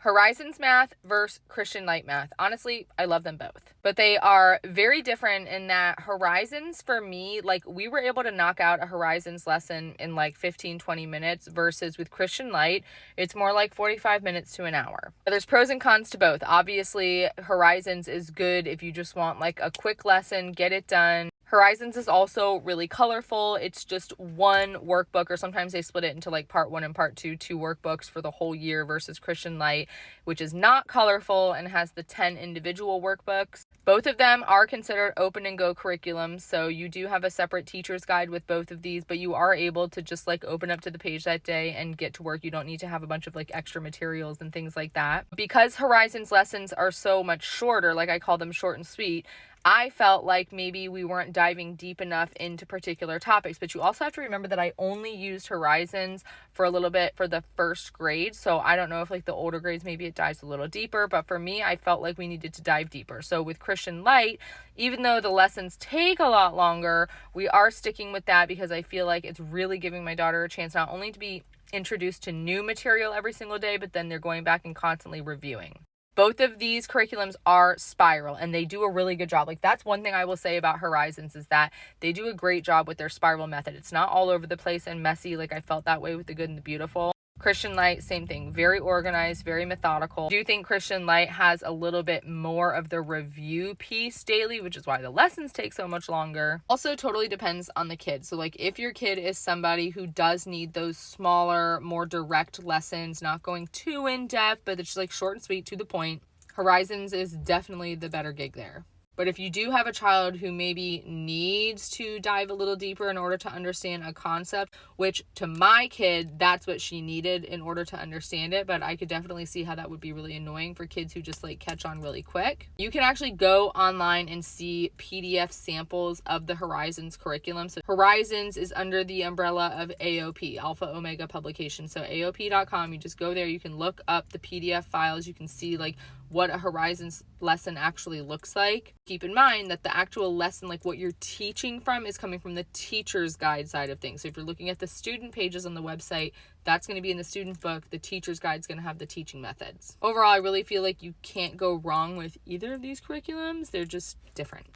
Horizons Math versus Christian Light Math. Honestly, I love them both. But they are very different in that Horizons, for me, like we were able to knock out a Horizons lesson in like 15, 20 minutes versus with Christian Light, it's more like 45 minutes to an hour. There's pros and cons to both. Obviously, Horizons is good if you just want like a quick lesson, get it done. Horizons is also really colorful. It's just one workbook, or sometimes they split it into like part 1 and part 2, 2 workbooks for the whole year, versus Christian Light, which is not colorful and has the 10 individual workbooks. Both of them are considered open and go curriculums, so you do have a separate teacher's guide with both of these, but you are able to just like open up to the page that day and get to work. You don't need to have a bunch of like extra materials and things like that. Because Horizons lessons are so much shorter, like I call them short and sweet, I felt like maybe we weren't diving deep enough into particular topics, but you also have to remember that I only used Horizons for a little bit for the first grade. So I don't know if like the older grades, maybe it dives a little deeper, but for me, I felt like we needed to dive deeper. So with Christian Light, even though the lessons take a lot longer, we are sticking with that because I feel like it's really giving my daughter a chance not only to be introduced to new material every single day, but then they're going back and constantly reviewing. Both of these curriculums are spiral and they do a really good job. Like that's one thing I will say about Horizons is that they do a great job with their spiral method. It's not all over the place and messy like I felt that way with the Good and the Beautiful. Christian Light, same thing, very organized, very methodical. I do think Christian Light has a little bit more of the review piece daily, which is why the lessons take so much longer. Also totally depends on the kid. So like if your kid is somebody who does need those smaller, more direct lessons, not going too in depth, but it's just like short and sweet to the point, Horizons is definitely the better gig there. But if you do have a child who maybe needs to dive a little deeper in order to understand a concept, which to my kid, that's what she needed in order to understand it. But I could definitely see how that would be really annoying for kids who just like catch on really quick. You can actually go online and see PDF samples of the Horizons curriculum. So Horizons is under the umbrella of AOP, Alpha Omega Publication. So AOP.com, you just go there, you can look up the PDF files, you can see like what a Horizons lesson actually looks like. Keep in mind that the actual lesson, like what you're teaching from, is coming from the teacher's guide side of things. So if you're looking at the student pages on the website, that's going to be in the student book. The teacher's guide is going to have the teaching methods. Overall, I really feel like you can't go wrong with either of these curriculums. They're just different.